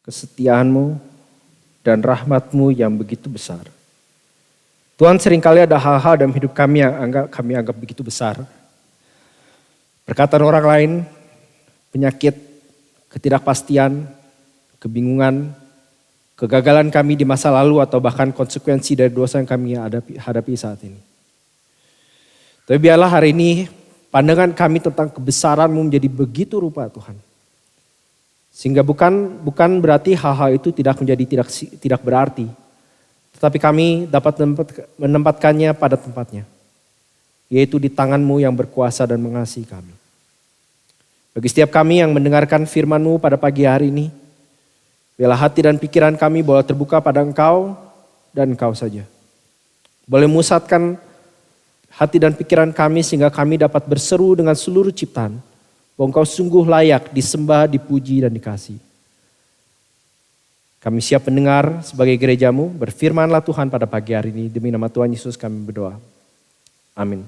kesetiaan-Mu, dan rahmat-Mu yang begitu besar. Tuhan, seringkali ada hal-hal dalam hidup kami yang kami anggap begitu besar. Perkataan orang lain, penyakit, ketidakpastian, kebingungan, kegagalan kami di masa lalu atau bahkan konsekuensi dari dosa yang kami hadapi saat ini. Tapi biarlah hari ini pandangan kami tentang kebesaran-Mu menjadi begitu rupa Tuhan. Sehingga bukan berarti hal-hal itu tidak berarti. Tetapi kami dapat menempatkannya pada tempatnya. Yaitu di tangan-Mu yang berkuasa dan mengasihi kami. Bagi setiap kami yang mendengarkan firman-Mu pada pagi hari ini, biarlah hati dan pikiran kami boleh terbuka pada Engkau dan Engkau saja. Boleh musatkan hati dan pikiran kami sehingga kami dapat berseru dengan seluruh ciptaan bahwa Engkau sungguh layak disembah, dipuji dan dikasihi. Kami siap mendengar sebagai gereja-Mu, berfirmanlah Tuhan pada pagi hari ini. Demi nama Tuhan Yesus kami berdoa. Amin.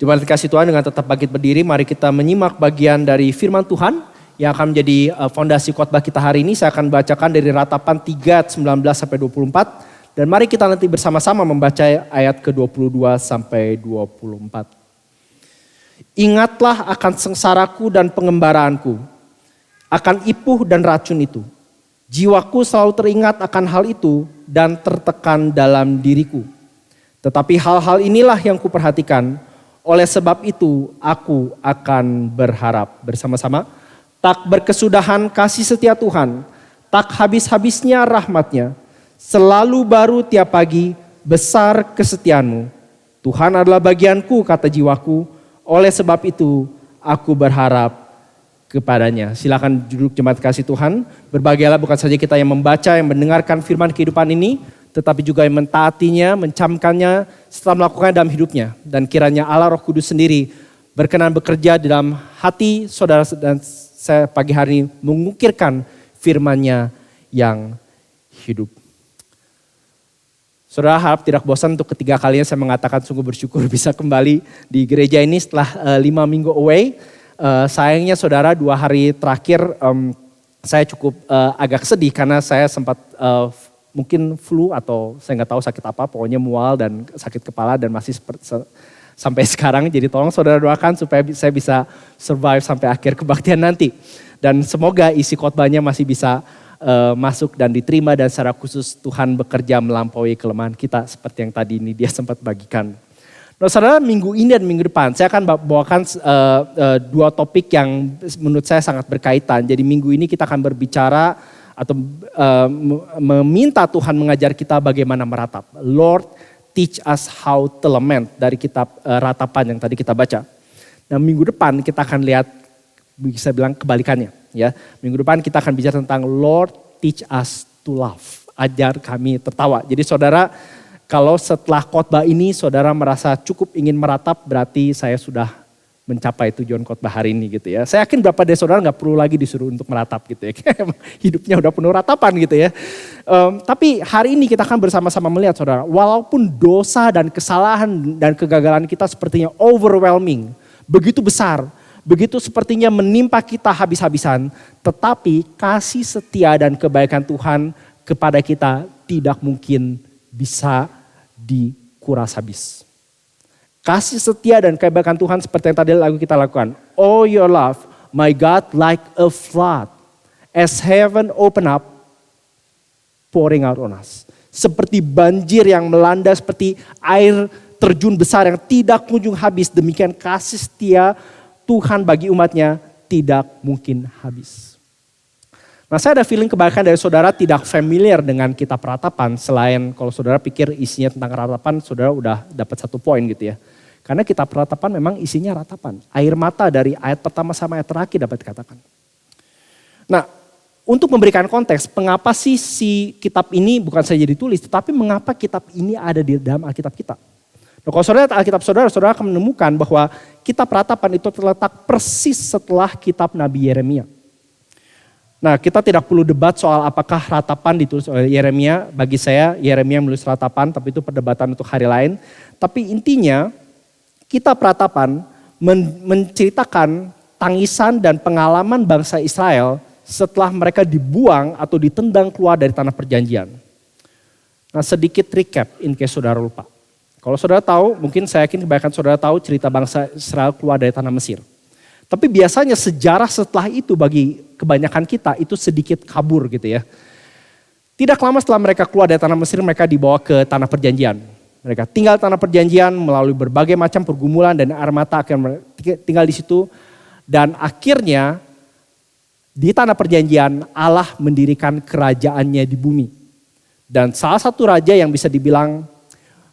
Jemaat dikasih Tuhan, dengan tetap bangkit berdiri, mari kita menyimak bagian dari firman Tuhan yang akan menjadi fondasi khotbah kita hari ini. Saya akan bacakan dari Ratapan 3 19 sampai 24. Dan mari kita nanti bersama-sama membaca ayat ke-22 sampai 24. Ingatlah akan sengsaraku dan pengembaraanku, akan ipuh dan racun itu. Jiwaku selalu teringat akan hal itu dan tertekan dalam diriku. Tetapi hal-hal inilah yang kuperhatikan, oleh sebab itu aku akan berharap. Bersama-sama, tak berkesudahan kasih setia Tuhan, tak habis-habisnya rahmat-Nya. Selalu baru tiap pagi, besar kesetiaan-Mu. Tuhan adalah bagianku, kata jiwaku, oleh sebab itu aku berharap kepadanya. Silakan duduk jemaat kasih Tuhan. Berbahagialah bukan saja kita yang membaca, yang mendengarkan firman kehidupan ini, tetapi juga yang mentaatinya, mencamkannya setelah melakukannya dalam hidupnya. Dan kiranya Allah Roh Kudus sendiri berkenan bekerja di dalam hati saudara dan saya pagi hari ini mengukirkan firman-Nya yang hidup. Saudara, harap tidak bosan untuk ketiga kalinya saya mengatakan sungguh bersyukur bisa kembali di gereja ini setelah 5 minggu away. Sayangnya saudara, 2 hari terakhir saya cukup agak sedih karena saya sempat mungkin flu atau saya nggak tahu sakit apa, pokoknya mual dan sakit kepala dan masih sampai sekarang. Jadi tolong saudara doakan supaya saya bisa survive sampai akhir kebaktian nanti. Dan semoga isi khotbahnya masih bisa masuk dan diterima, dan secara khusus Tuhan bekerja melampaui kelemahan kita seperti yang tadi ini dia sempat bagikan. Nah saudara, minggu ini dan minggu depan saya akan bawakan 2 topik yang menurut saya sangat berkaitan. Jadi minggu ini kita akan berbicara atau meminta Tuhan mengajar kita bagaimana meratap. Lord, teach us how to lament, dari kitab Ratapan yang tadi kita baca. Nah minggu depan kita akan lihat, bisa bilang kebalikannya. Ya, minggu depan kita akan bicara tentang Lord, teach us to laugh. Ajar kami tertawa. Jadi saudara, kalau setelah khotbah ini saudara merasa cukup ingin meratap, berarti saya sudah mencapai tujuan khotbah hari ini gitu ya. Saya yakin berapa dari saudara gak perlu lagi disuruh untuk meratap gitu ya. Hidupnya udah penuh ratapan gitu ya. Tapi hari ini kita akan bersama-sama melihat saudara, walaupun dosa dan kesalahan dan kegagalan kita sepertinya overwhelming, begitu besar, begitu sepertinya menimpa kita habis-habisan, tetapi kasih setia dan kebaikan Tuhan kepada kita tidak mungkin bisa dikuras habis. Kasih setia dan kebaikan Tuhan seperti yang tadi lagu kita lakukan. Oh your love, my God, like a flood, as heaven open up, pouring out on us. Seperti banjir yang melanda, seperti air terjun besar yang tidak kunjung habis. Demikian kasih setia Tuhan bagi umatnya tidak mungkin habis. Nah saya ada feeling kebanyakan dari saudara tidak familiar dengan kitab Ratapan. Selain kalau saudara pikir isinya tentang ratapan, saudara udah dapat 1 poin gitu ya. Karena kitab Ratapan memang isinya ratapan. Air mata dari ayat pertama sama ayat terakhir dapat dikatakan. Nah untuk memberikan konteks, mengapa sih si kitab ini bukan saja ditulis, tetapi mengapa kitab ini ada di dalam Alkitab kita. Nah, kalau saudara lihat Alkitab saudara akan menemukan bahwa kitab Ratapan itu terletak persis setelah kitab Nabi Yeremia. Nah kita tidak perlu debat soal apakah Ratapan ditulis oleh Yeremia. Bagi saya Yeremia menulis Ratapan, tapi itu perdebatan untuk hari lain. Tapi intinya kitab Ratapan menceritakan tangisan dan pengalaman bangsa Israel setelah mereka dibuang atau ditendang keluar dari tanah perjanjian. Nah, sedikit recap in case saudara lupa. Kalau saudara tahu, mungkin saya yakin kebanyakan saudara tahu cerita bangsa Israel keluar dari tanah Mesir. Tapi biasanya sejarah setelah itu bagi kebanyakan kita itu sedikit kabur gitu ya. Tidak lama setelah mereka keluar dari tanah Mesir, mereka dibawa ke tanah perjanjian. Mereka tinggal di tanah perjanjian melalui berbagai macam pergumulan dan air mata akhirnya tinggal di situ. Dan akhirnya di tanah perjanjian Allah mendirikan kerajaannya di bumi. Dan salah satu raja yang bisa dibilang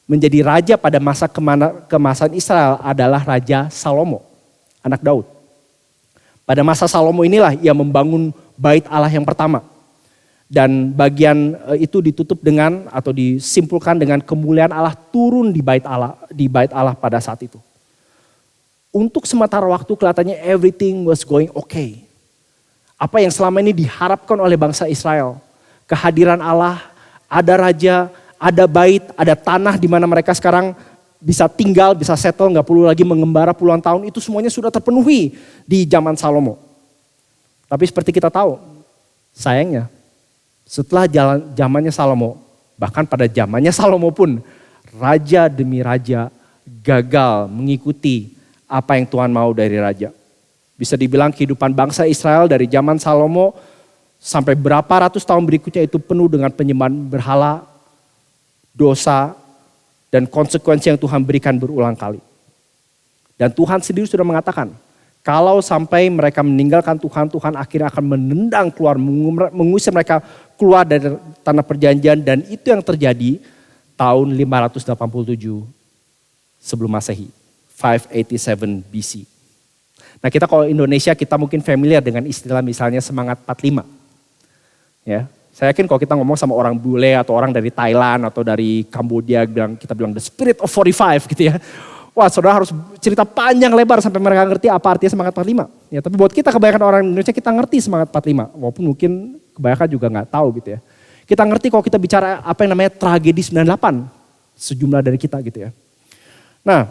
menjadi raja pada masa kemasan Israel adalah Raja Salomo, anak Daud. Pada masa Salomo inilah ia membangun bait Allah yang pertama. Dan bagian itu ditutup dengan atau disimpulkan dengan kemuliaan Allah turun di bait Allah pada saat itu. Untuk sementara waktu kelihatannya everything was going okay. Apa yang selama ini diharapkan oleh bangsa Israel, kehadiran Allah, ada raja, ada bait, ada tanah di mana mereka sekarang bisa tinggal, bisa settle, nggak perlu lagi mengembara puluhan tahun, itu semuanya sudah terpenuhi di zaman Salomo. Tapi seperti kita tahu, sayangnya setelah zamannya Salomo, bahkan pada zamannya Salomo pun, raja demi raja gagal mengikuti apa yang Tuhan mau dari raja. Bisa dibilang kehidupan bangsa Israel dari zaman Salomo sampai berapa ratus tahun berikutnya itu penuh dengan penyembahan berhala, dosa, dan konsekuensi yang Tuhan berikan berulang kali. Dan Tuhan sendiri sudah mengatakan, kalau sampai mereka meninggalkan Tuhan, Tuhan akhirnya akan menendang keluar, mengusir mereka keluar dari tanah perjanjian. Dan itu yang terjadi tahun 587 sebelum Masehi, 587 BC. Nah, kita kalau Indonesia kita mungkin familiar dengan istilah misalnya semangat 45. Ya, saya yakin kalau kita ngomong sama orang bule atau orang dari Thailand atau dari Kamboja, kita bilang the spirit of 45 gitu ya. Wah, saudara harus cerita panjang lebar sampai mereka ngerti apa artinya semangat 45. Ya, tapi buat kita kebanyakan orang Indonesia kita ngerti semangat 45. Walaupun mungkin kebanyakan juga nggak tahu gitu ya. Kita ngerti kalau kita bicara apa yang namanya tragedi 98. Sejumlah dari kita gitu ya. Nah,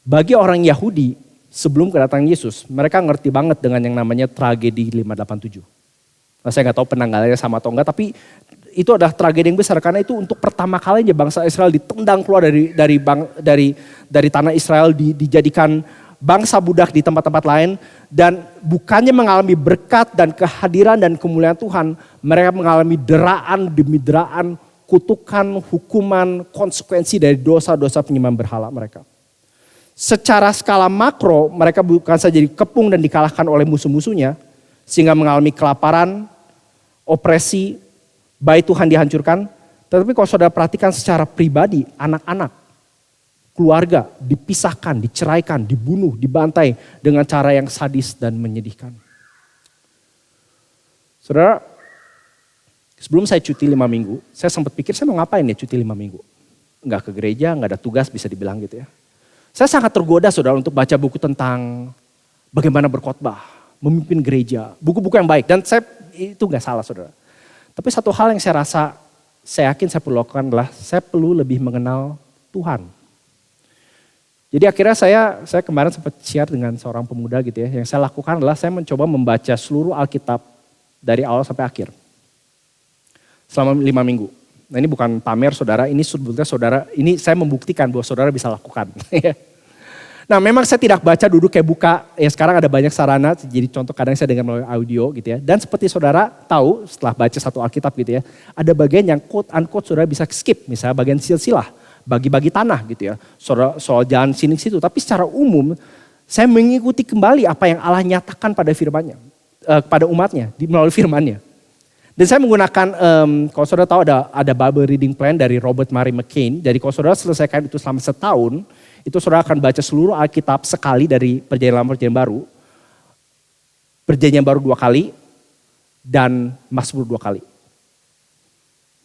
bagi orang Yahudi sebelum kedatangan Yesus, mereka ngerti banget dengan yang namanya tragedi 587. Nah, saya nggak tahu penanggalannya sama atau enggak, tapi itu adalah tragedi yang besar karena itu untuk pertama kalinya bangsa Israel ditendang keluar dari tanah Israel, dijadikan bangsa budak di tempat-tempat lain, dan bukannya mengalami berkat dan kehadiran dan kemuliaan Tuhan, mereka mengalami deraan demi deraan, kutukan, hukuman, konsekuensi dari dosa-dosa penyembahan berhala mereka. Secara skala makro mereka bukan saja dikepung dan dikalahkan oleh musuh-musuhnya sehingga mengalami kelaparan, opresi, bait Tuhan dihancurkan. Tetapi kalau saudara perhatikan secara pribadi, anak-anak, keluarga dipisahkan, diceraikan, dibunuh, dibantai dengan cara yang sadis dan menyedihkan. Saudara, sebelum saya cuti 5 minggu, saya sempat pikir saya mau ngapain ya cuti 5 minggu. Enggak ke gereja, enggak ada tugas bisa dibilang gitu ya. Saya sangat tergoda saudara untuk baca buku tentang bagaimana berkhotbah, memimpin gereja, buku-buku yang baik. Dan itu gak salah saudara. Tapi satu hal yang saya yakin saya perlu lakukan adalah saya perlu lebih mengenal Tuhan. Jadi akhirnya saya kemarin sempat share dengan seorang pemuda gitu ya. Yang saya lakukan adalah saya mencoba membaca seluruh Alkitab dari awal sampai akhir. Selama 5 minggu. Nah, ini bukan pamer saudara, ini sebetulnya saudara, ini saya membuktikan bahwa saudara bisa lakukan. Nah, memang saya tidak baca duduk kayak buka, ya sekarang ada banyak sarana, jadi contoh kadang saya dengar melalui audio gitu ya. Dan seperti saudara tahu setelah baca satu Alkitab gitu ya, ada bagian yang quote unquote saudara bisa skip, misalnya bagian silsilah, bagi-bagi tanah gitu ya, soal jalan sini situ. Tapi secara umum saya mengikuti kembali apa yang Allah nyatakan pada firman-Nya, kepada umatnya melalui firman-Nya. Dan saya menggunakan, kalau saudara tahu ada Bible Reading Plan dari Robert Murray McCain. Jadi kalau saudara selesaikan itu selama setahun, itu saudara akan baca seluruh Alkitab sekali dari Perjanjian Lama Perjanjian Baru. Perjanjian Baru 2 kali, dan Mazmur 2 kali.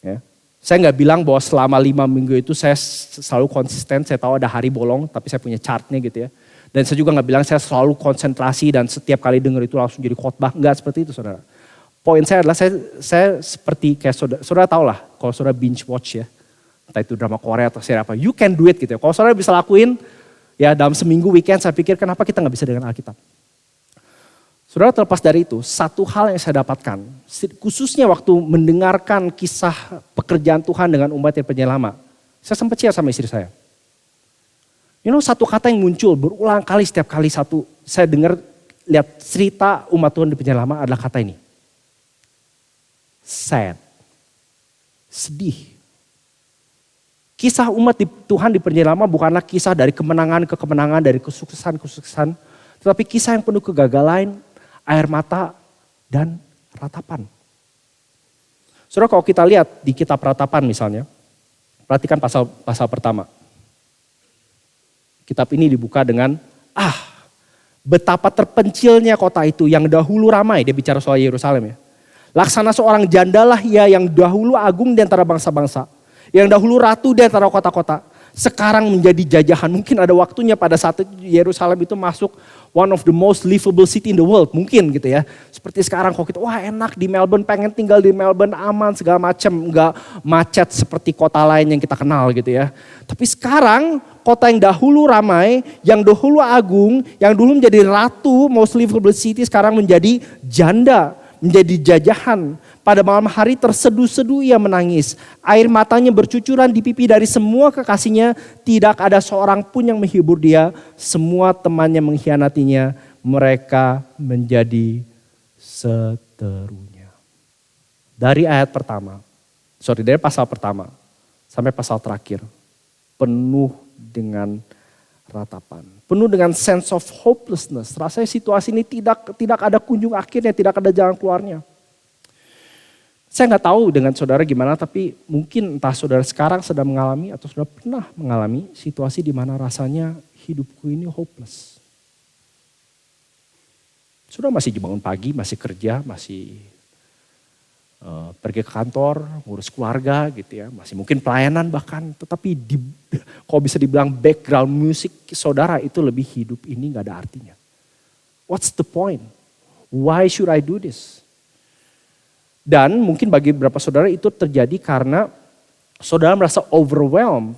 Ya. Saya nggak bilang bahwa selama 5 minggu itu saya selalu konsisten, saya tahu ada hari bolong, tapi saya punya chartnya gitu ya. Dan saya juga nggak bilang saya selalu konsentrasi dan setiap kali dengar itu langsung jadi khotbah. Enggak seperti itu saudara. Poin saya adalah saya seperti kayak saudara tahu lah kalau saudara binge watch ya. Entah itu drama Korea atau seri apa. You can do it gitu ya. Kalau saudara bisa lakuin ya dalam seminggu weekend saya pikir kenapa kita nggak bisa dengan Alkitab. Saudara, terlepas dari itu, satu hal yang saya dapatkan, khususnya waktu mendengarkan kisah pekerjaan Tuhan dengan umatnya penyelama, saya sempat share sama istri saya. Satu kata yang muncul berulang kali setiap kali saya dengar, lihat cerita umat Tuhan di penyelama adalah kata ini. Sad. Sedih. Kisah umat Tuhan di penyelama bukanlah kisah dari kemenangan ke kemenangan, dari kesuksesan, tetapi kisah yang penuh kegagalan, air mata, dan ratapan. Saudara, kalau kita lihat di kitab Ratapan misalnya, perhatikan pasal pertama. Kitab ini dibuka dengan, betapa terpencilnya kota itu yang dahulu ramai, dia bicara soal Yerusalem ya. Laksana seorang jandalah ia yang dahulu agung di antara bangsa-bangsa, yang dahulu ratu di antara kota-kota, sekarang menjadi jajahan. Mungkin ada waktunya pada saat itu Yerusalem itu masuk one of the most livable city in the world, mungkin gitu ya. Seperti sekarang kalau kita, enak di Melbourne, pengen tinggal di Melbourne, aman segala macam, enggak macet seperti kota lain yang kita kenal gitu ya. Tapi sekarang kota yang dahulu ramai, yang dahulu agung, yang dulu menjadi ratu, most livable city, sekarang menjadi janda, menjadi jajahan. Pada malam hari terseduh-seduh ia menangis. Air matanya bercucuran di pipi dari semua kekasihnya. Tidak ada seorang pun yang menghibur dia. Semua temannya mengkhianatinya. Mereka menjadi seterunya. Dari dari pasal pertama sampai pasal terakhir. Penuh dengan ratapan. Penuh dengan sense of hopelessness. Rasanya situasi ini tidak ada kunjung akhirnya, tidak ada jalan keluarnya. Saya nggak tahu dengan saudara gimana, tapi mungkin entah saudara sekarang sedang mengalami atau saudara pernah mengalami situasi di mana rasanya hidupku ini hopeless. Saudara masih bangun pagi, masih kerja, masih pergi ke kantor, ngurus keluarga gitu ya, masih mungkin pelayanan bahkan, tetapi kalau bisa dibilang background musik saudara itu lebih hidup ini nggak ada artinya. What's the point? Why should I do this? Dan mungkin bagi beberapa saudara itu terjadi karena saudara merasa overwhelmed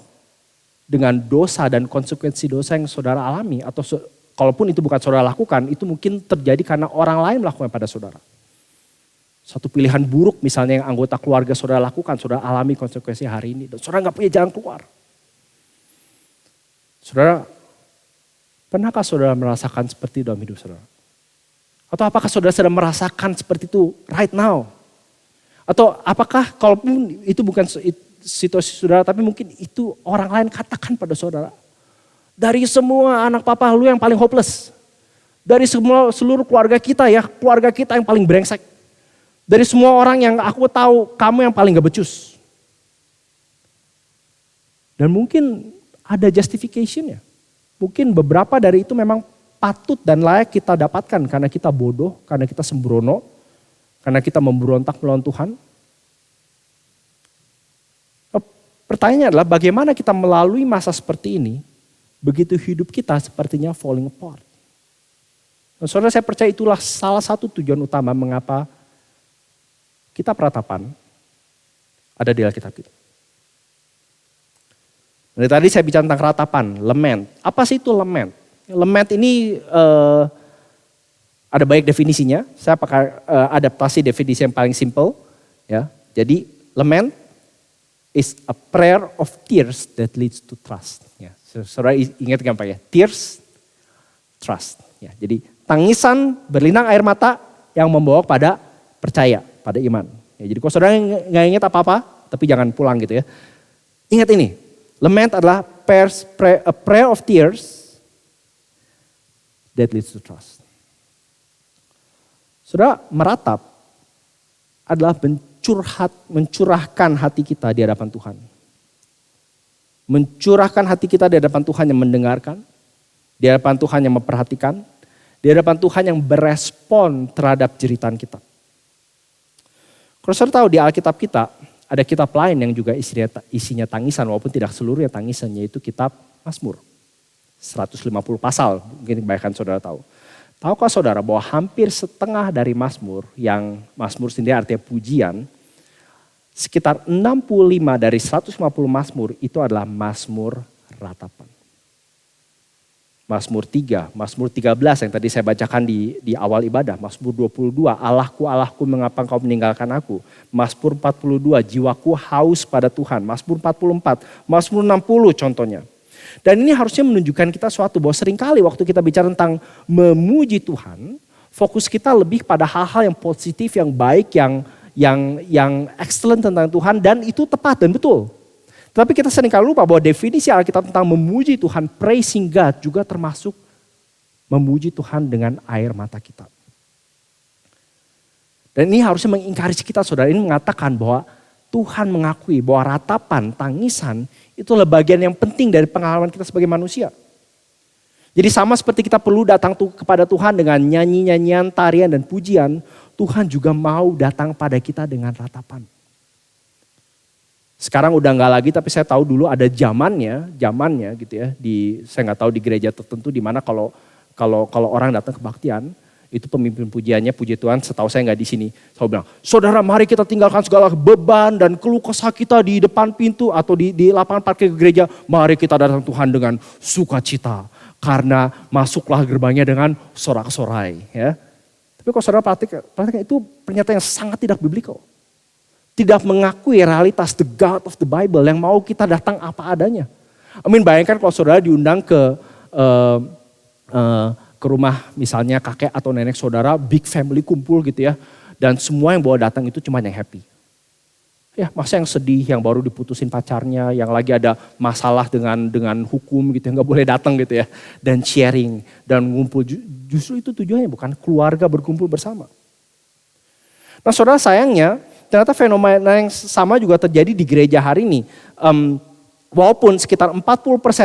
dengan dosa dan konsekuensi dosa yang saudara alami. Atau kalaupun itu bukan saudara lakukan, itu mungkin terjadi karena orang lain melakukan pada saudara. Satu pilihan buruk misalnya yang anggota keluarga saudara lakukan, saudara alami konsekuensi hari ini. Dan saudara gak punya jalan keluar. Saudara, pernahkah saudara merasakan seperti dalam hidup saudara? Atau apakah saudara sedang merasakan seperti itu right now? Atau apakah kalaupun itu bukan situasi saudara, tapi mungkin itu orang lain katakan pada saudara. Dari semua anak papa lu yang paling hopeless. Dari seluruh keluarga kita yang paling brengsek. Dari semua orang yang aku tahu, kamu yang paling gak becus. Dan mungkin ada justification-nya. Mungkin beberapa dari itu memang patut dan layak kita dapatkan karena kita bodoh, karena kita sembrono. Karena kita memberontak melawan Tuhan. Pertanyaannya adalah bagaimana kita melalui masa seperti ini, begitu hidup kita sepertinya falling apart. Dan saudara, saya percaya itulah salah satu tujuan utama mengapa kitab Ratapan ada di Alkitab kita. Dari tadi saya bicara tentang ratapan, lament. Apa sih itu lament? Lament ini ada banyak definisinya. Saya pakai adaptasi definisi yang paling simple. Ya, jadi lament is a prayer of tears that leads to trust. Ya, saudara ingat gampang ya, tears, trust. Ya, jadi tangisan berlinang air mata yang membawa pada percaya, pada iman. Ya, jadi kalau saudara nggak ingat apa-apa, tapi jangan pulang gitu ya. Ingat ini, lament adalah a prayer of tears that leads to trust. Saudara, meratap adalah mencurahkan hati kita di hadapan Tuhan. Mencurahkan hati kita di hadapan Tuhan yang mendengarkan, di hadapan Tuhan yang memperhatikan, di hadapan Tuhan yang berespon terhadap jeritan kita. Kalau saudara tahu di Alkitab kita, ada kitab lain yang juga isinya tangisan, walaupun tidak seluruhnya tangisan, yaitu kitab Mazmur. 150 pasal, mungkin kebanyakan saudara tahu. Tahukah saudara bahwa hampir setengah dari Mazmur, yang Mazmur sendiri artinya pujian, sekitar 65 dari 150 Mazmur itu adalah Mazmur ratapan. Mazmur 3, Mazmur 13 yang tadi saya bacakan di awal ibadah. Mazmur 22, Allahku, Allahku mengapa engkau meninggalkan aku. Mazmur 42, jiwaku haus pada Tuhan. Mazmur 44, Mazmur 60 contohnya. Dan ini harusnya menunjukkan kita suatu bahwa seringkali waktu kita bicara tentang memuji Tuhan, fokus kita lebih pada hal-hal yang positif, yang baik, yang excellent tentang Tuhan, dan itu tepat dan betul. Tapi kita seringkali lupa bahwa definisi Alkitab tentang memuji Tuhan, praising God, juga termasuk memuji Tuhan dengan air mata kita. Dan ini harusnya mengencourage kita, saudara, ini mengatakan bahwa Tuhan mengakui bahwa ratapan, tangisan, itu adalah bagian yang penting dari pengalaman kita sebagai manusia. Jadi sama seperti kita perlu datang kepada Tuhan dengan nyanyi-nyanyian, tarian, dan pujian, Tuhan juga mau datang pada kita dengan ratapan. Sekarang udah nggak lagi, tapi saya tahu dulu ada zamannya gitu ya. Saya nggak tahu di gereja tertentu di mana kalau orang datang kebaktian, itu pemimpin pujiannya, puji Tuhan, setahu saya nggak di sini. Saya bilang, saudara mari kita tinggalkan segala beban dan keluh kesah kita di depan pintu atau di lapangan parkir gereja. Mari kita datang Tuhan dengan sukacita. Karena masuklah gerbangnya dengan sorak-sorai. Ya. Tapi kalau saudara perhatikan itu pernyataan yang sangat tidak biblikal. Tidak mengakui realitas the God of the Bible yang mau kita datang apa adanya. Bayangkan kalau saudara diundang ke rumah misalnya kakek atau nenek saudara, big family kumpul gitu ya. Dan semua yang bawa datang itu cuma yang happy. Ya, masa yang sedih, yang baru diputusin pacarnya, yang lagi ada masalah dengan hukum gitu, yang gak boleh datang gitu ya. Dan sharing, dan ngumpul, justru itu tujuannya, bukan keluarga berkumpul bersama. Nah saudara, sayangnya, ternyata fenomena yang sama juga terjadi di gereja hari ini. Walaupun sekitar 40%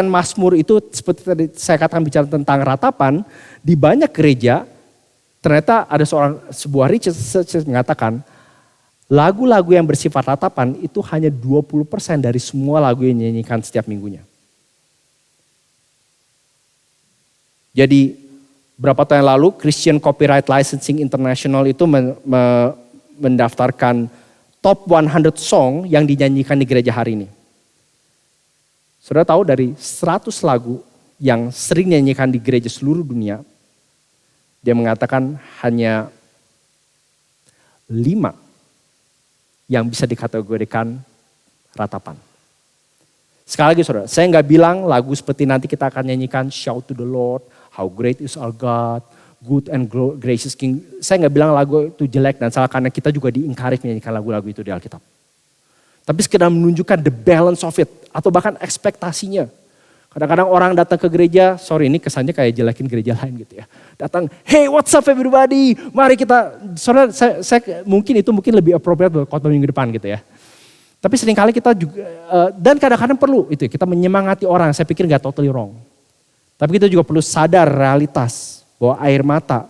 Mazmur itu seperti tadi saya katakan bicara tentang ratapan, di banyak gereja ternyata ada sebuah research mengatakan lagu-lagu yang bersifat ratapan itu hanya 20% dari semua lagu yang dinyanyikan setiap minggunya. Jadi berapa tahun lalu Christian Copyright Licensing International itu mendaftarkan top 100 song yang dinyanyikan di gereja hari ini. Saudara tahu dari 100 lagu yang sering dinyanyikan di gereja seluruh dunia, dia mengatakan hanya 5 yang bisa dikategorikan ratapan. Sekali lagi saudara, saya nggak bilang lagu seperti nanti kita akan nyanyikan Shout to the Lord, How Great is Our God, Good and Gracious King. Saya nggak bilang lagu itu jelek dan salah, karena kita juga di-encourage menyanyikan lagu-lagu itu di Alkitab. Tapi sekedar menunjukkan the balance of it, atau bahkan ekspektasinya. Kadang-kadang orang datang ke gereja, sorry ini kesannya kayak jelekin gereja lain gitu ya. Datang, hey what's up everybody, mari kita, saudara saya mungkin lebih appropriate buat khotbah minggu depan gitu ya. Tapi seringkali kita juga, dan kadang-kadang perlu itu kita menyemangati orang, saya pikir gak totally wrong. Tapi kita juga perlu sadar realitas bahwa air mata,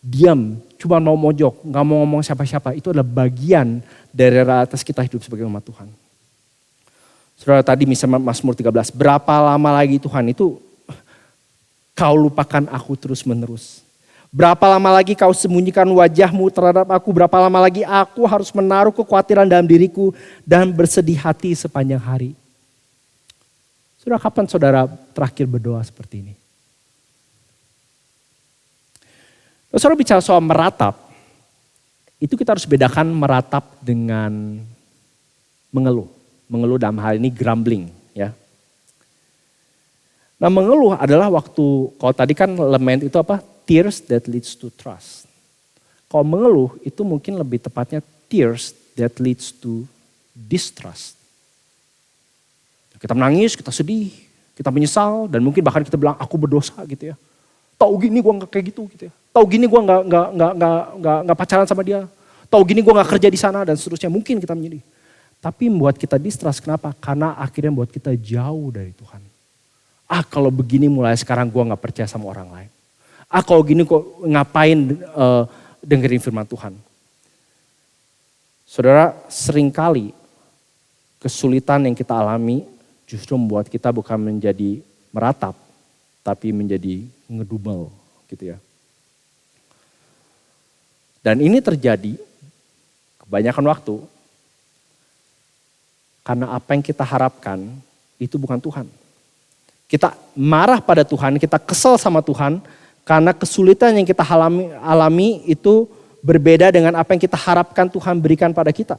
diam, cuma mau mojok, gak mau ngomong siapa-siapa, itu adalah bagian dari realitas kita hidup sebagai umat Tuhan. Saudara tadi misalnya Mazmur 13, berapa lama lagi Tuhan itu kau lupakan aku terus menerus. Berapa lama lagi kau sembunyikan wajahmu terhadap aku, berapa lama lagi aku harus menaruh kekhawatiran dalam diriku dan bersedih hati sepanjang hari. Saudara, kapan saudara terakhir berdoa seperti ini? Kalau saudara bicara soal meratap, itu kita harus bedakan meratap dengan mengeluh. Mengeluh dalam hal ini grumbling ya. Nah mengeluh adalah waktu, kalau tadi kan element itu apa? Tears that leads to trust. Kalau mengeluh itu mungkin lebih tepatnya tears that leads to distrust. Kita menangis, kita sedih, kita menyesal, dan mungkin bahkan kita bilang aku berdosa gitu ya. Tahu gini gue nggak kayak gitu ya. Tahu gini gue nggak pacaran sama dia. Tahu gini gue nggak kerja di sana dan seterusnya. Mungkin kita menyedih. Tapi membuat kita distrust, kenapa? Karena akhirnya membuat kita jauh dari Tuhan. Kalau begini mulai sekarang gue gak percaya sama orang lain. Kalau gini kok ngapain dengerin firman Tuhan. Saudara, seringkali kesulitan yang kita alami justru membuat kita bukan menjadi meratap, tapi menjadi ngedumel gitu ya. Dan ini terjadi kebanyakan waktu karena apa yang kita harapkan itu bukan Tuhan. Kita marah pada Tuhan, kita kesel sama Tuhan karena kesulitan yang kita alami itu berbeda dengan apa yang kita harapkan Tuhan berikan pada kita.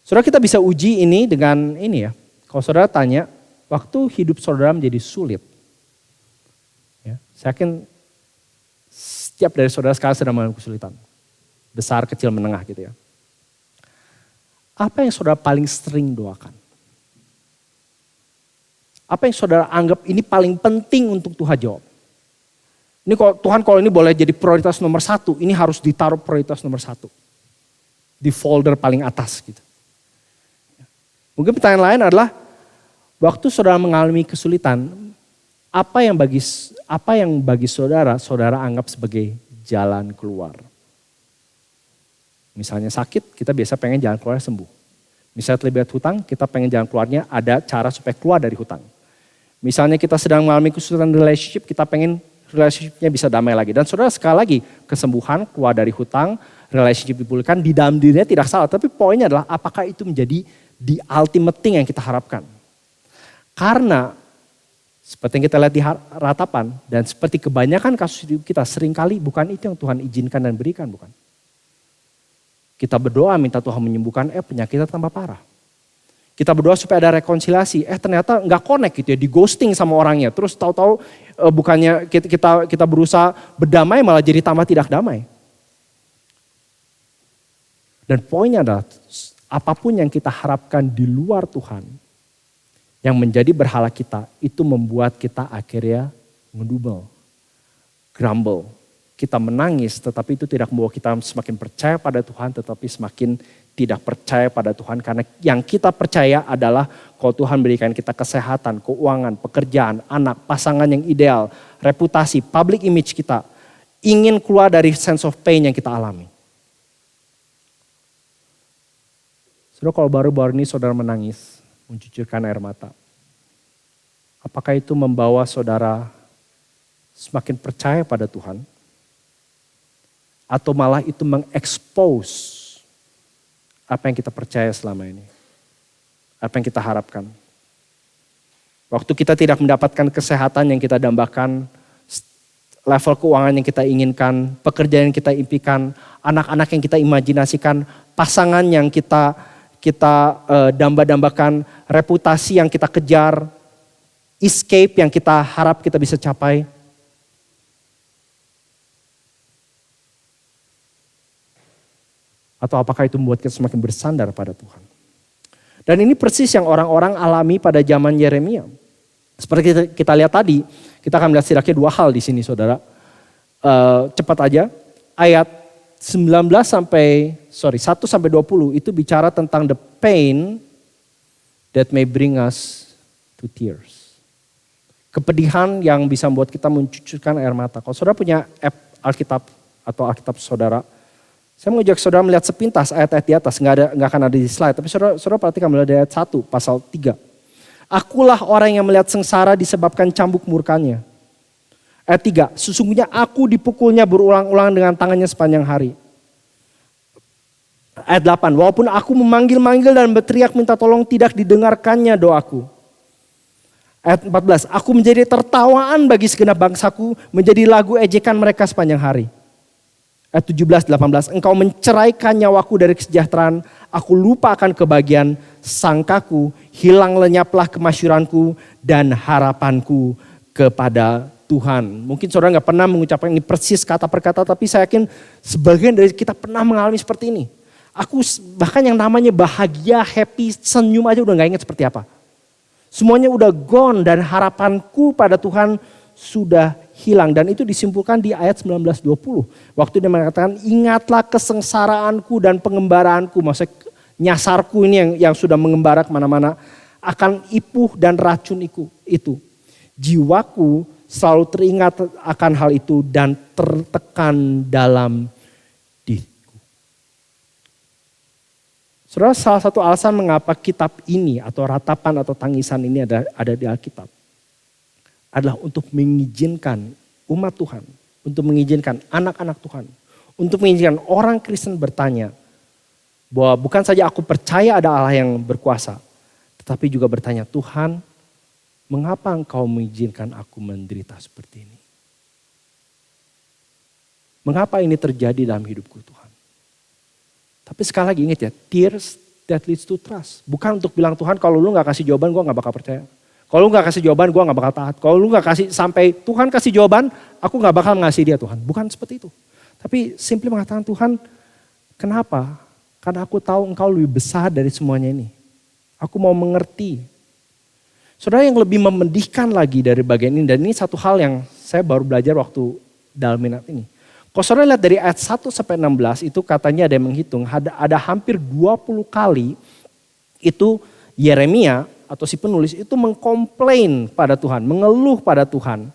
Saudara, kita bisa uji ini dengan ini ya. Kalau saudara tanya, waktu hidup saudara menjadi sulit. Ya, saya yakin setiap dari saudara sekarang sedang mengalami kesulitan. Besar, kecil, menengah gitu ya. Apa yang saudara paling sering doakan? Apa yang saudara anggap ini paling penting untuk Tuhan jawab? Ini Tuhan kalau ini boleh jadi prioritas nomor 1, ini harus ditaruh prioritas nomor 1. Di folder paling atas gitu. Mungkin pertanyaan lain adalah, waktu saudara mengalami kesulitan, apa yang bagi saudara anggap sebagai jalan keluar? Misalnya sakit, kita biasa pengen jalan keluar sembuh. Misalnya terlibat hutang, kita pengen jalan keluarnya ada cara supaya keluar dari hutang. Misalnya kita sedang mengalami kesulitan relationship, kita pengen relationship-nya bisa damai lagi. Dan saudara sekali lagi, kesembuhan, keluar dari hutang, relationship dipulihkan, di dalam dirinya tidak salah. Tapi poinnya adalah apakah itu menjadi the ultimate thing yang kita harapkan. Karena seperti yang kita lihat di ratapan, dan seperti kebanyakan kasus hidup kita, seringkali bukan itu yang Tuhan izinkan dan berikan, bukan. Kita berdoa minta Tuhan menyembuhkan, penyakitnya tambah parah. Kita berdoa supaya ada rekonsiliasi, ternyata nggak connect gitu ya, di ghosting sama orangnya. Terus tahu-tahu bukannya kita berusaha berdamai malah jadi tambah tidak damai. Dan poinnya adalah apapun yang kita harapkan di luar Tuhan, yang menjadi berhala kita, itu membuat kita akhirnya ngedumel, grumble. Kita menangis tetapi itu tidak membawa kita semakin percaya pada Tuhan, tetapi semakin tidak percaya pada Tuhan. Karena yang kita percaya adalah kalau Tuhan berikan kita kesehatan, keuangan, pekerjaan, anak, pasangan yang ideal, reputasi, public image kita. Ingin keluar dari sense of pain yang kita alami. Saudara, kalau baru-baru ini saudara menangis, mencucurkan air mata. Apakah itu membawa saudara semakin percaya pada Tuhan? Atau malah itu mengekspos apa yang kita percaya selama ini? Apa yang kita harapkan? Waktu kita tidak mendapatkan kesehatan yang kita dambakan, level keuangan yang kita inginkan, pekerjaan yang kita impikan, anak-anak yang kita imajinasikan, pasangan yang kita damba-dambakan, reputasi yang kita kejar, escape yang kita harap kita bisa capai. Atau apakah itu membuat kita semakin bersandar pada Tuhan? Dan ini persis yang orang-orang alami pada zaman Yeremia. Seperti kita lihat tadi, kita akan melihat setidaknya 2 hal di sini saudara. Cepat aja, ayat 1 sampai 20 itu bicara tentang the pain that may bring us to tears. Kepedihan yang bisa membuat kita mencucurkan air mata. Kalau saudara punya app Alkitab atau Alkitab saudara, saya mau ajak saudara melihat sepintas ayat-ayat di atas, nggak akan ada di slide. Tapi saudara perhatikan melihat ayat 1, pasal 3. Akulah orang yang melihat sengsara disebabkan cambuk murkanya. Ayat 3, sesungguhnya aku dipukulnya berulang-ulang dengan tangannya sepanjang hari. Ayat 8, walaupun aku memanggil-manggil dan berteriak minta tolong tidak didengarkannya doaku. Ayat 14, aku menjadi tertawaan bagi segenap bangsaku, menjadi lagu ejekan mereka sepanjang hari. Ayat 17-18, engkau menceraikan nyawaku dari kesejahteraan, aku lupa akan kebahagiaan sangkaku, hilang lenyaplah kemasyuranku dan harapanku kepada Tuhan. Mungkin saudara gak pernah mengucapkan ini persis kata per kata, tapi saya yakin sebagian dari kita pernah mengalami seperti ini. Aku bahkan yang namanya bahagia, happy, senyum aja udah gak ingat seperti apa. Semuanya udah gone dan harapanku pada Tuhan sudah hilang. Dan itu disimpulkan di ayat 19-20. Waktu dia mengatakan ingatlah kesengsaraanku dan pengembaraanku. Maksudnya nyasarku ini yang sudah mengembara kemana-mana. Akan ipuh dan racun itu. Jiwaku selalu teringat akan hal itu dan tertekan dalam diriku. Saudara, salah satu alasan mengapa kitab ini atau ratapan atau tangisan ini ada di Alkitab adalah untuk mengizinkan umat Tuhan, untuk mengizinkan anak-anak Tuhan, untuk mengizinkan orang Kristen bertanya bahwa bukan saja aku percaya ada Allah yang berkuasa, tetapi juga bertanya, Tuhan, mengapa engkau mengizinkan aku menderita seperti ini? Mengapa ini terjadi dalam hidupku Tuhan? Tapi sekali lagi ingat ya, tears that leads to trust. Bukan untuk bilang Tuhan kalau lu gak kasih jawaban gue gak bakal percaya. Kalau lu gak kasih jawaban gue gak bakal taat. Kalau lu gak kasih sampai Tuhan kasih jawaban, aku gak bakal ngasih dia Tuhan. Bukan seperti itu. Tapi simply mengatakan Tuhan, kenapa? Karena aku tahu engkau lebih besar dari semuanya ini. Aku mau mengerti. Saudara yang lebih memedihkan lagi dari bagian ini, dan ini satu hal yang saya baru belajar waktu dalam minat ini. Kalau saudara lihat dari ayat 1 sampai 16 itu katanya ada yang menghitung, ada hampir 20 kali itu Yeremia atau si penulis itu mengkomplain pada Tuhan, mengeluh pada Tuhan.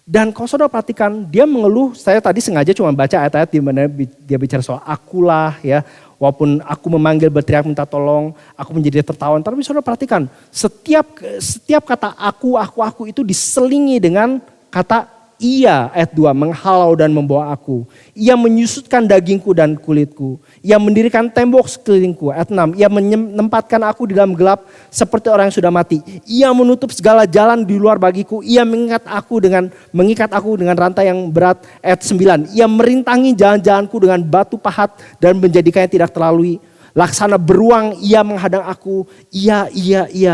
Dan kalau saudara perhatikan dia mengeluh, saya tadi sengaja cuma baca ayat-ayat di mana dia bicara soal akulah ya. Walaupun aku memanggil berteriak minta tolong, aku menjadi tertawan. Tapi saudara perhatikan, setiap kata aku itu diselingi dengan kata ia, ayat 2, menghalau dan membawa aku. Ia menyusutkan dagingku dan kulitku. Ia mendirikan tembok sekelilingku. Ayat 6, ia menempatkan aku di dalam gelap seperti orang yang sudah mati. Ia menutup segala jalan di luar bagiku. Ia mengikat aku dengan rantai yang berat. Ayat 9, ia merintangi jalan-jalanku dengan batu pahat dan menjadikannya tidak terlalui. Laksana beruang ia menghadang aku. Ia.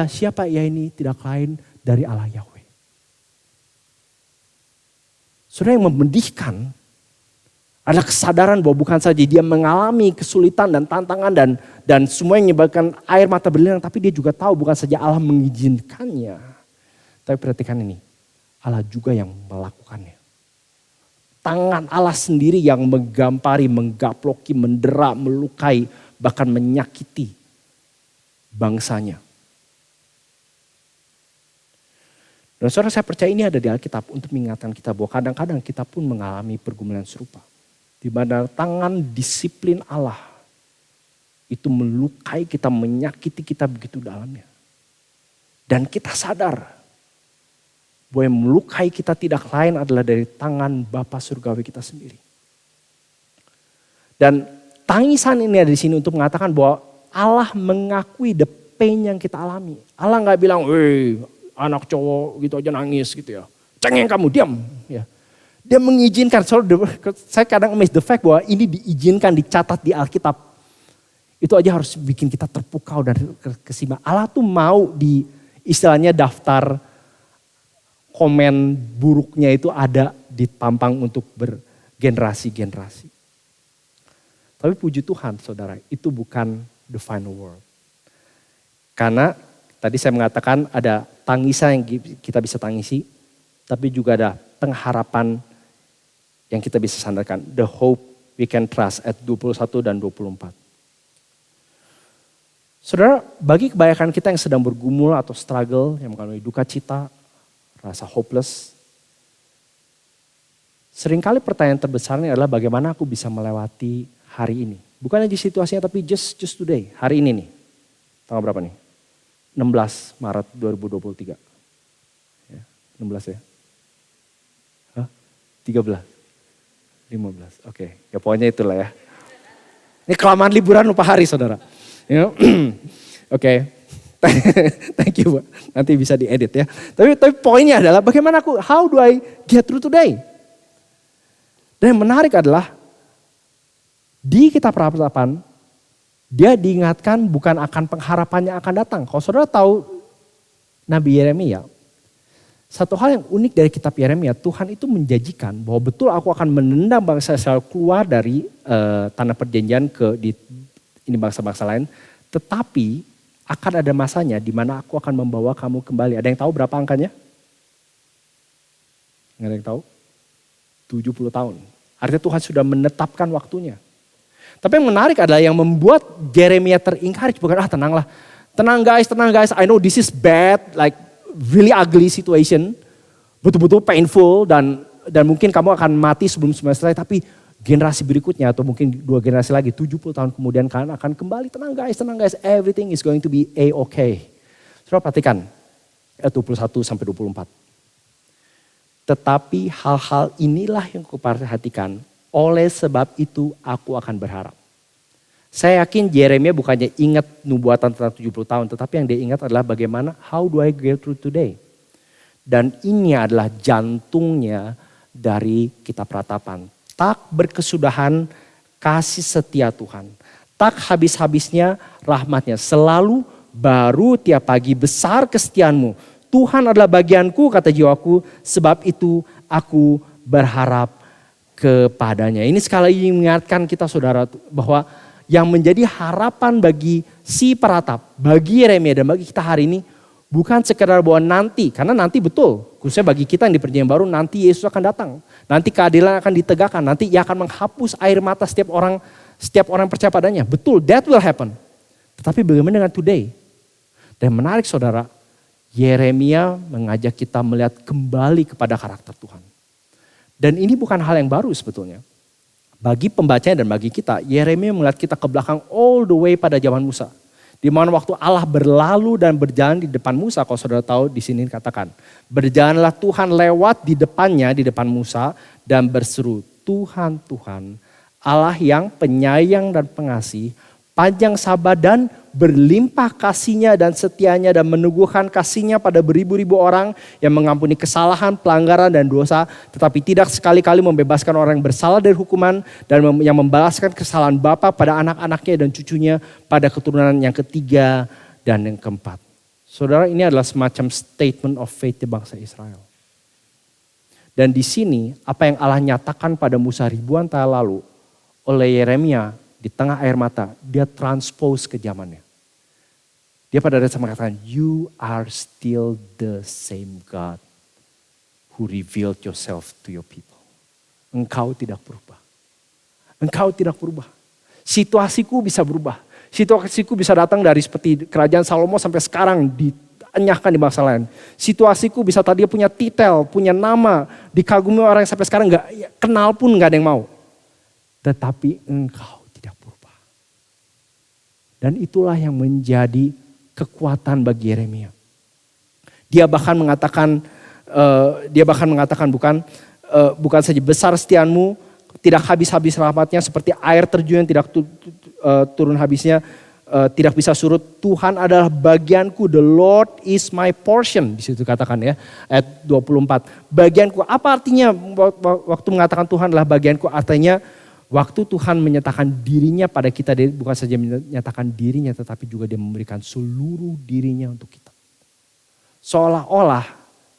Siapa ia ini? Tidak lain dari Allah Yahweh. Saudara yang memedihkan adalah kesadaran bahwa bukan saja dia mengalami kesulitan dan tantangan dan semua yang menyebabkan air mata berlinang, tapi dia juga tahu bukan saja Allah mengizinkannya. Tapi perhatikan ini, Allah juga yang melakukannya. Tangan Allah sendiri yang menggampari, menggaploki, mendera, melukai, bahkan menyakiti bangsanya. Dan saudara saya percaya ini ada di Alkitab untuk mengingatkan kita bahwa kadang-kadang kita pun mengalami pergumulan serupa. Di mana tangan disiplin Allah itu melukai kita, menyakiti kita begitu dalamnya. Dan kita sadar bahwa yang melukai kita tidak lain adalah dari tangan Bapa Surgawi kita sendiri. Dan tangisan ini ada di sini untuk mengatakan bahwa Allah mengakui the pain yang kita alami. Allah gak bilang, anak cowok gitu aja nangis gitu ya. Cengeng kamu, diam. Ya. Dia mengizinkan, saya kadang amazed the fact bahwa ini diizinkan, dicatat di Alkitab. Itu aja harus bikin kita terpukau dan kesima. Allah tuh mau di istilahnya daftar komen buruknya itu ada ditampang untuk bergenerasi-generasi. Tapi puji Tuhan saudara, itu bukan the final word. Karena tadi saya mengatakan ada tangisan yang kita bisa tangisi, tapi juga ada pengharapan yang kita bisa sandarkan. The hope we can trust at 21 dan 24. Saudara, bagi kebanyakan kita yang sedang bergumul atau struggle, yang mengalami duka cita, rasa hopeless, seringkali pertanyaan terbesarnya adalah bagaimana aku bisa melewati hari ini. Bukan aja situasinya, tapi just today, hari ini nih. Tanggal berapa nih? 16 Maret 2023. Ya, 16 ya? Hah? 13? 15, oke. Ya pokoknya itulah ya. Ini kelamaan liburan lupa hari saudara. Oke. Thank you, Bu. Nanti bisa diedit ya. Tapi poinnya adalah bagaimana how do I get through today? Dan yang menarik adalah di kitab Ratapan, dia diingatkan bukan akan pengharapannya akan datang. Kalau saudara tahu Nabi Yeremia, satu hal yang unik dari kitab Yeremia, Tuhan itu menjanjikan bahwa betul aku akan menendang bangsa Israel keluar dari tanah perjanjian ini bangsa-bangsa lain. Tetapi akan ada masanya di mana aku akan membawa kamu kembali. Ada yang tahu berapa angkanya? Nggak ada yang tahu? 70 tahun. Artinya Tuhan sudah menetapkan waktunya. Tapi yang menarik adalah yang membuat Yeremia ter-encourage bukan tenanglah. Tenang guys, I know this is bad, like really ugly situation. Betul-betul painful dan mungkin kamu akan mati sebelum selesai. Tapi generasi berikutnya atau mungkin 2 generasi lagi 70 tahun kemudian kalian akan kembali. Tenang guys, everything is going to be a-okay. Saudara perhatikan ayat 21 sampai 24. Tetapi hal-hal inilah yang kuperhatikan. Oleh sebab itu aku akan berharap. Saya yakin Yeremia bukannya ingat nubuatan tentang 70 tahun. Tetapi yang dia ingat adalah bagaimana how do I get through today. Dan ini adalah jantungnya dari kitab Ratapan. Tak berkesudahan kasih setia Tuhan. Tak habis-habisnya rahmatnya. Selalu baru tiap pagi, besar kesetiaanmu. Tuhan adalah bagianku, kata jiwaku, sebab itu aku berharap kepadanya. Ini sekali lagi mengingatkan kita saudara bahwa yang menjadi harapan bagi si peratap, bagi Yeremia dan bagi kita hari ini bukan sekedar bahwa nanti, karena nanti betul, khususnya bagi kita yang di perjanjian baru, nanti Yesus akan datang. Nanti keadilan akan ditegakkan, nanti ia akan menghapus air mata setiap orang yang percaya padanya. Betul, that will happen. Tetapi bagaimana dengan today? Dan menarik saudara, Yeremia mengajak kita melihat kembali kepada karakter Tuhan. Dan ini bukan hal yang baru sebetulnya. Bagi pembacanya dan bagi kita, Yeremia melihat kita ke belakang all the way pada zaman Musa. Di mana waktu Allah berlalu dan berjalan di depan Musa, kalau saudara tahu di sini katakan. Berjalanlah Tuhan lewat di depannya, di depan Musa dan berseru, Tuhan, Tuhan, Allah yang penyayang dan pengasih, panjang sabar dan berlimpah kasihnya dan setianya dan meneguhkan kasihnya pada beribu-ribu orang yang mengampuni kesalahan, pelanggaran dan dosa, tetapi tidak sekali-kali membebaskan orang yang bersalah dari hukuman dan yang membalaskan kesalahan bapa pada anak-anaknya dan cucunya pada keturunan yang ketiga dan yang keempat. Saudara, ini adalah semacam statement of faith di bangsa Israel. Dan di sini apa yang Allah nyatakan pada Musa ribuan tahun lalu oleh Yeremia di tengah air mata, dia transpose ke zamannya. Dia pada dasarnya mengatakan, you are still the same God who revealed yourself to your people. Engkau tidak berubah. Engkau tidak berubah. Situasiku bisa berubah. Situasiku bisa datang dari seperti kerajaan Salomo sampai sekarang dienyahkan di bangsa lain. Situasiku bisa tadi punya titel, punya nama, dikagumi orang yang sampai sekarang gak kenal pun gak ada yang mau. Tetapi engkau tidak berubah. Dan itulah yang menjadi kekuatan bagi Yeremia. Dia bahkan mengatakan bukan saja besar setiaanmu, tidak habis-habis rahmatnya seperti air terjun yang tidak turun habisnya, tidak bisa surut. Tuhan adalah bagianku, the Lord is my portion. Di situ katakan ya, ayat 24. Bagianku, apa artinya waktu mengatakan Tuhan adalah bagianku? Artinya waktu Tuhan menyatakan dirinya pada kita, dia bukan saja menyatakan dirinya tetapi juga dia memberikan seluruh dirinya untuk kita. Seolah-olah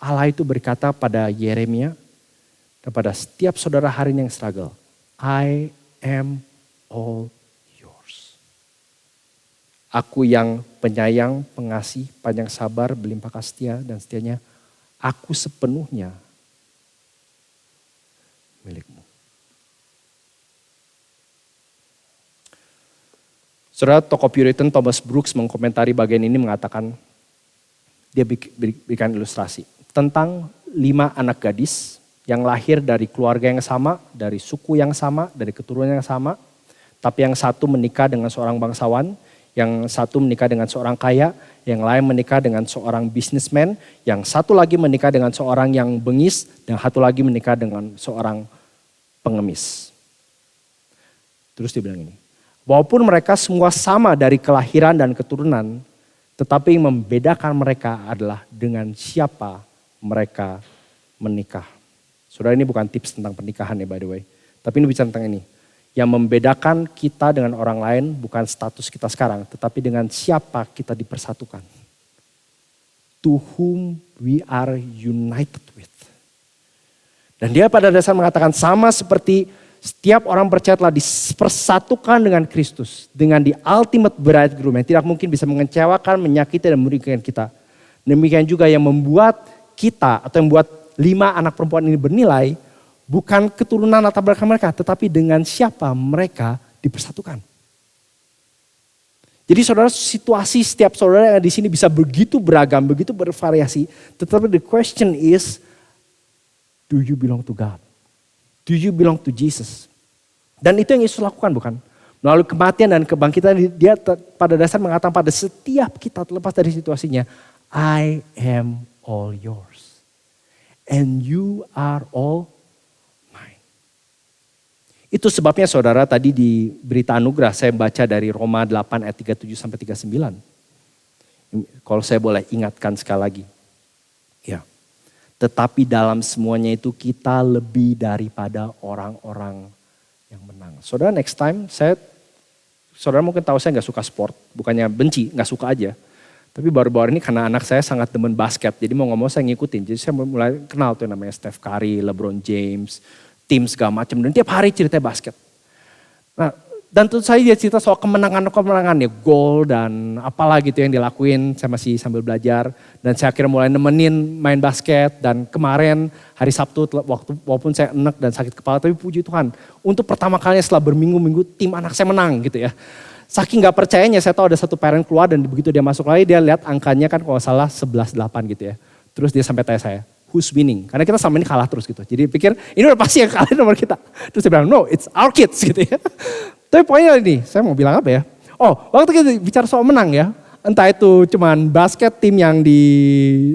Allah itu berkata pada Yeremia dan pada setiap saudara hari ini yang struggle, I am all yours. Aku yang penyayang, pengasih, panjang sabar, berlimpah kasih dan setianya, aku sepenuhnya milikmu. Saudara, tokoh Puritan Thomas Brooks mengkomentari bagian ini mengatakan, dia berikan ilustrasi tentang 5 anak gadis yang lahir dari keluarga yang sama, dari suku yang sama, dari keturunan yang sama. Tapi yang satu menikah dengan seorang bangsawan, yang satu menikah dengan seorang kaya, yang lain menikah dengan seorang businessman, yang satu lagi menikah dengan seorang yang bengis, dan satu lagi menikah dengan seorang pengemis. Terus dia bilang ini, walaupun mereka semua sama dari kelahiran dan keturunan, tetapi yang membedakan mereka adalah dengan siapa mereka menikah. Saudara, ini bukan tips tentang pernikahan ya by the way. Tapi ini bicara tentang ini. Yang membedakan kita dengan orang lain bukan status kita sekarang, tetapi dengan siapa kita dipersatukan. To whom we are united with. Dan dia pada dasar mengatakan sama seperti setiap orang percaya telah dipersatukan dengan Kristus. Dengan the ultimate bridegroom yang tidak mungkin bisa mengecewakan, menyakiti dan merugikan kita. Demikian juga yang membuat kita atau yang membuat 5 anak perempuan ini bernilai. Bukan keturunan latar belakang mereka, tetapi dengan siapa mereka dipersatukan. Jadi saudara, situasi setiap saudara yang di sini bisa begitu beragam, begitu bervariasi. Tetapi the question is, do you belong to God? Do you belong to Jesus? Dan itu yang Yesus lakukan bukan? Melalui kematian dan kebangkitan, dia pada dasar mengatakan pada setiap kita terlepas dari situasinya, I am all yours. And you are all mine. Itu sebabnya saudara tadi di berita anugerah saya baca dari Roma 8 ayat 37 sampai 39. Kalau saya boleh ingatkan sekali lagi. Ya. Tetapi dalam semuanya itu kita lebih daripada orang-orang yang menang. Saudara, next time saudara mungkin tahu saya nggak suka sport, bukannya benci, nggak suka aja. Tapi baru-baru ini karena anak saya sangat demen basket, jadi mau nggak mau saya ngikutin. Jadi saya mulai kenal tuh namanya Steph Curry, LeBron James, tim segala macam. Dan tiap hari cerita basket. Nah, dan tentu saja dia cerita soal kemenangan ya, gol dan apalah gitu yang dilakuin. Saya masih sambil belajar dan saya akhirnya mulai nemenin main basket. Dan kemarin hari Sabtu walaupun saya enek dan sakit kepala, tapi puji Tuhan untuk pertama kalinya setelah berminggu-minggu tim anak saya menang gitu ya. Saking gak percayanya saya tahu ada satu parent keluar dan begitu dia masuk lagi dia lihat angkanya kan kalau salah 11-8 gitu ya. Terus dia sampai tanya saya, who's winning? Karena kita selama ini kalah terus gitu. Jadi pikir ini udah pasti yang kalah nomor kita. Terus dia bilang no it's our kids gitu ya. Tapi poinnya ini saya mau bilang apa ya. Oh waktu kita bicara soal menang ya. Entah itu cuman basket tim yang di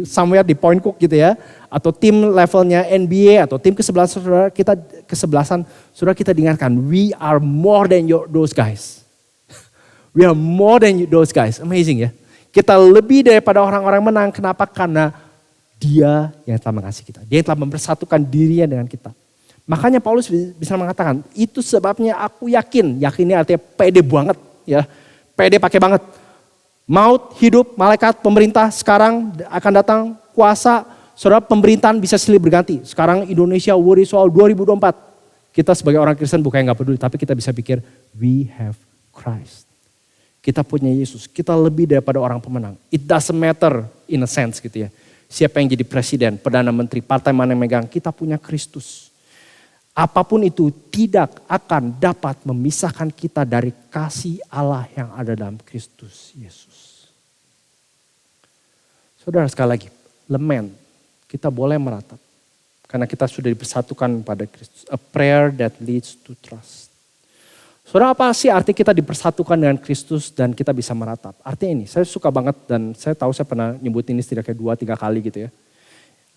somewhere di Point Cook gitu ya. Atau tim levelnya NBA atau tim kesebelasan saudara kita diingatkan. We are more than those guys. We are more than those guys. Amazing ya. Kita lebih daripada orang-orang menang. Kenapa? Karena dia yang telah mengasihi kita. Dia yang telah mempersatukan dirinya dengan kita. Makanya Paulus bisa mengatakan, itu sebabnya aku yakin. Yakinnya artinya pede banget. Ya, pede pakai banget. Maut, hidup, malaikat, pemerintah sekarang akan datang kuasa. Saudara, pemerintahan bisa silih berganti. Sekarang Indonesia worry soal 2024. Kita sebagai orang Kristen bukan yang gak peduli. Tapi kita bisa pikir, we have Christ. Kita punya Yesus, kita lebih daripada orang pemenang. It doesn't matter in a sense gitu ya. Siapa yang jadi presiden, perdana menteri, partai mana yang megang, kita punya Kristus. Apapun itu tidak akan dapat memisahkan kita dari kasih Allah yang ada dalam Kristus Yesus. Saudara sekali lagi, lament, kita boleh meratap. Karena kita sudah dipersatukan pada Kristus. A prayer that leads to trust. Saudara, apa sih arti kita dipersatukan dengan Kristus dan kita bisa meratap? Artinya ini, saya suka banget dan saya tahu saya pernah nyebut ini setidaknya 2-3 kali gitu ya.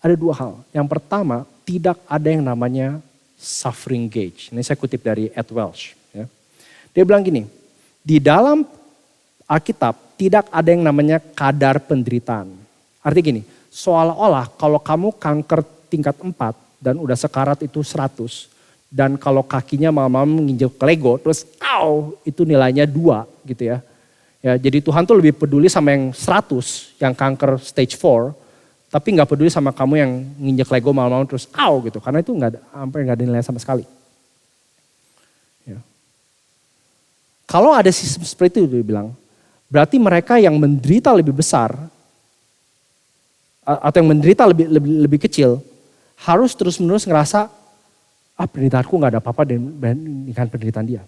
Ada 2 hal. Yang pertama, tidak ada yang namanya suffering gauge. Ini saya kutip dari Ed Welch. Ya. Dia bilang gini, di dalam Alkitab tidak ada yang namanya kadar penderitaan. Artinya gini, seolah-olah kalau kamu kanker tingkat 4 dan udah sekarat itu 100, dan kalau kakinya malam-malam menginjak Lego, terus itu nilainya 2 gitu ya. Ya, jadi Tuhan tuh lebih peduli sama yang 100, yang kanker stage 4, tapi gak peduli sama kamu yang nginjek Lego malam-malam terus gitu. Karena itu hampir gak ada nilai sama sekali. Ya. Kalau ada sistem seperti itu dia bilang, berarti mereka yang menderita lebih besar, atau yang menderita lebih kecil, harus terus-menerus ngerasa, penderitaanku gak ada apa-apa dengan penderitaan dia.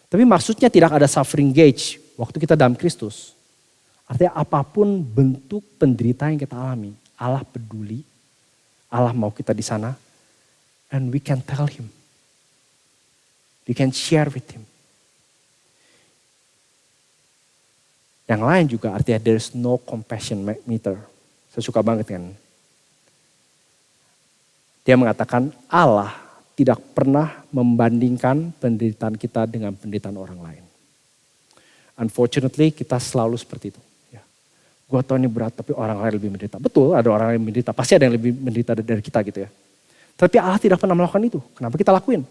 Tapi maksudnya tidak ada suffering gauge waktu kita dalam Kristus. Artinya apapun bentuk penderitaan yang kita alami, Allah peduli, Allah mau kita di sana, and we can tell him. We can share with him. Yang lain juga artinya there's no compassion meter. Saya suka banget kan. Dia mengatakan Allah tidak pernah membandingkan penderitaan kita dengan penderitaan orang lain. Unfortunately kita selalu seperti itu. Ya. Gue tahu ini berat tapi orang lain lebih menderita. Betul ada orang yang menderita, pasti ada yang lebih menderita dari kita gitu ya. Tapi Allah tidak pernah melakukan itu, kenapa kita lakuin?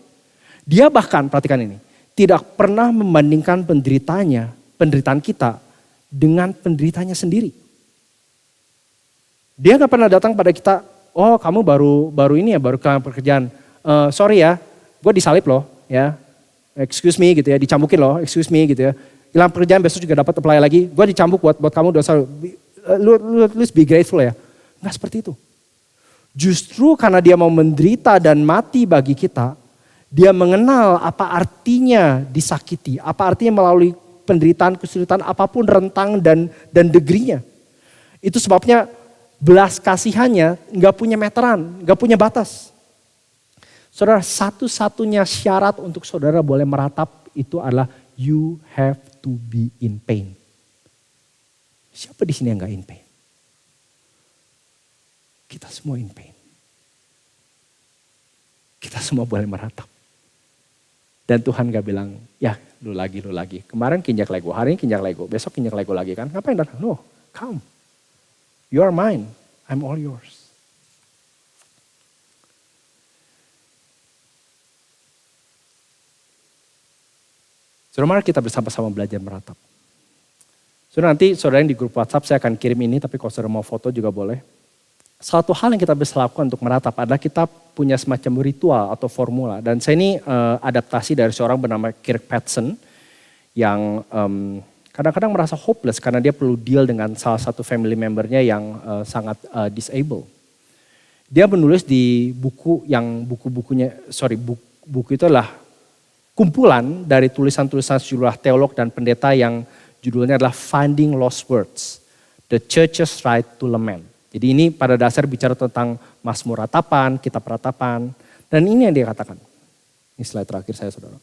Dia bahkan, perhatikan ini, tidak pernah membandingkan penderitaan kita dengan penderitanya sendiri. Dia gak pernah datang pada kita, oh kamu baru ini ya, baru kehilangan pekerjaan. Sorry ya, gue disalib loh ya, excuse me gitu ya, dicambukin loh, excuse me gitu ya. Hilang pekerjaan besok juga dapat apply lagi, gue dicambuk buat kamu dosa, let's be grateful ya. Enggak seperti itu. Justru karena dia mau menderita dan mati bagi kita, dia mengenal apa artinya disakiti, apa artinya melalui penderitaan, kesulitan apapun rentang dan degrinya. Itu sebabnya belas kasihannya gak punya meteran, gak punya batas. Saudara, satu-satunya syarat untuk saudara boleh meratap itu adalah you have to be in pain. Siapa di sini yang gak in pain? Kita semua in pain. Kita semua boleh meratap. Dan Tuhan gak bilang, ya lu lagi. Kemarin kinjak Lego, hari ini kinjak Lego, besok kinjak Lego lagi kan. Ngapain datang? No, come. You are mine, I'm all yours. Saudara, mari kita bersama-sama belajar meratap. Saudara, nanti saudara yang di grup WhatsApp saya akan kirim ini, tapi kalau saudara mau foto juga boleh. Satu hal yang kita bisa lakukan untuk meratap adalah kita punya semacam ritual atau formula. Dan saya ini adaptasi dari seorang bernama Kirkpatrick yang kadang-kadang merasa hopeless karena dia perlu deal dengan salah satu family membernya yang sangat disabled. Dia menulis di buku yang buku itu adalah kumpulan dari tulisan-tulisan sejumlah teolog dan pendeta yang judulnya adalah Finding Lost Words, The Church's Right to Lament. Jadi ini pada dasar bicara tentang Mazmur ratapan, kitab ratapan, dan ini yang dia katakan. Ini slide terakhir saya, saudara.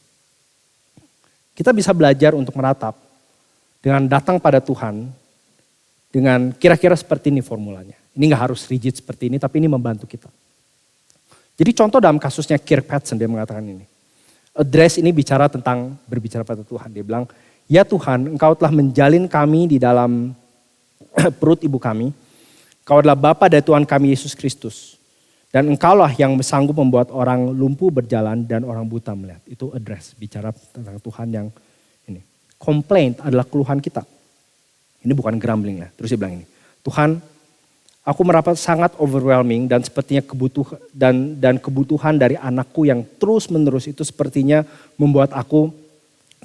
Kita bisa belajar untuk meratap dengan datang pada Tuhan dengan kira-kira seperti ini formulanya. Ini gak harus rigid seperti ini, tapi ini membantu kita. Jadi contoh dalam kasusnya Kirkpatrick dia mengatakan ini. Address ini berbicara pada Tuhan. Dia bilang, ya Tuhan, Engkau telah menjalin kami di dalam perut ibu kami. Engkau adalah Bapa dari Tuhan kami Yesus Kristus. Dan Engkaulah yang sanggup membuat orang lumpuh berjalan dan orang buta melihat. Itu address, bicara tentang Tuhan yang ini. Complaint adalah keluhan kita. Ini bukan grumbling ya. Terus dia bilang ini, Tuhan, aku merasa sangat overwhelming dan sepertinya kebutuhan dari anakku yang terus menerus itu sepertinya membuat aku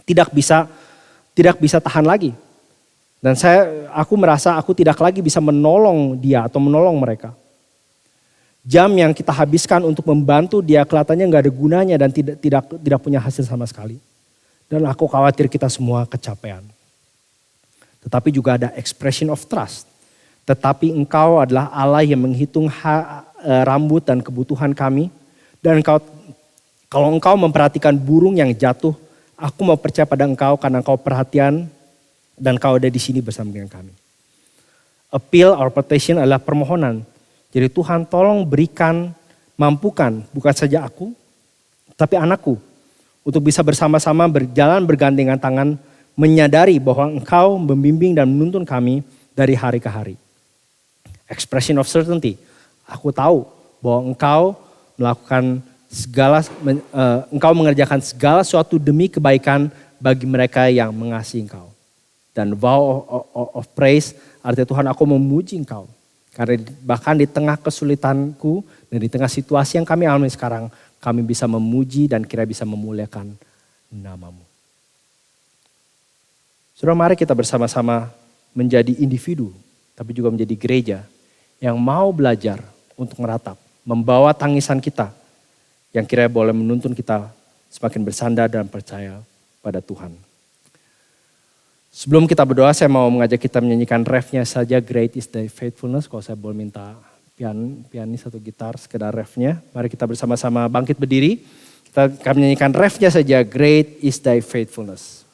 tidak bisa tahan lagi. Dan aku merasa aku tidak lagi bisa menolong dia atau menolong mereka. Jam yang kita habiskan untuk membantu dia kelihatannya nggak ada gunanya dan tidak punya hasil sama sekali. Dan aku khawatir kita semua kecapean. Tetapi juga ada expression of trust. Tetapi Engkau adalah Allah yang menghitung rambut dan kebutuhan kami. Dan kalau Engkau memperhatikan burung yang jatuh, aku mau percaya pada Engkau karena Engkau perhatian dan Engkau ada di sini bersama dengan kami. Appeal or petition adalah permohonan. Jadi Tuhan tolong berikan, mampukan bukan saja aku, tapi anakku. Untuk bisa bersama-sama berjalan bergandengan tangan, menyadari bahwa Engkau membimbing dan menuntun kami dari hari ke hari. Expression of certainty. Aku tahu bahwa Engkau Engkau mengerjakan segala sesuatu demi kebaikan bagi mereka yang mengasihi Engkau. Dan vow of praise artinya Tuhan aku memuji Engkau. Karena bahkan di tengah kesulitanku dan di tengah situasi yang kami alami sekarang, kami bisa memuji dan kira bisa memuliakan nama-Mu. Saudara, mari kita bersama-sama menjadi individu, tapi juga menjadi gereja yang mau belajar untuk meratap, membawa tangisan kita yang kira boleh menuntun kita semakin bersandar dan percaya pada Tuhan. Sebelum kita berdoa, saya mau mengajak kita menyanyikan refnya saja, Great is Thy Faithfulness. Kalau saya boleh minta pianis atau gitar, sekedar refnya. Mari kita bersama-sama bangkit berdiri. Kita akan menyanyikan refnya saja, Great is Thy Faithfulness.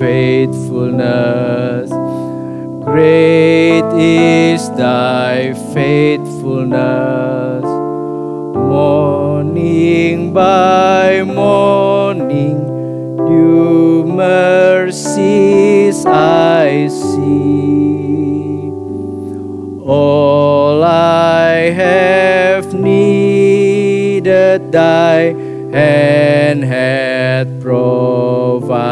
Faithfulness, great is thy faithfulness. Morning by morning, new mercies I see. All I have needed, thy hand hath provided.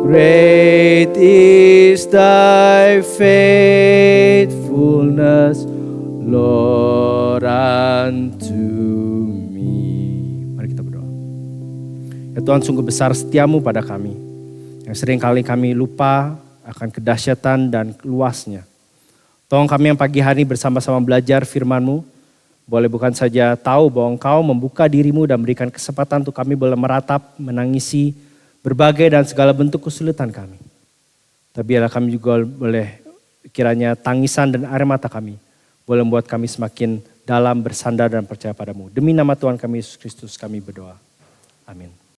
Great is thy faithfulness, Lord, unto me. Mari kita berdoa. Ya Tuhan, sungguh besar setiamu pada kami. Yang seringkali kami lupa akan kedahsyatan dan luasnya. Tolong kami yang pagi hari bersama-sama belajar firman-Mu. Boleh bukan saja tahu bahwa Engkau membuka diri-Mu dan berikan kesempatan untuk kami boleh meratap, menangisi berbagai dan segala bentuk kesulitan kami. Tapi biarlah kami juga boleh kiranya tangisan dan air mata kami boleh membuat kami semakin dalam bersandar dan percaya padamu. Demi nama Tuhan kami Yesus Kristus kami berdoa. Amin.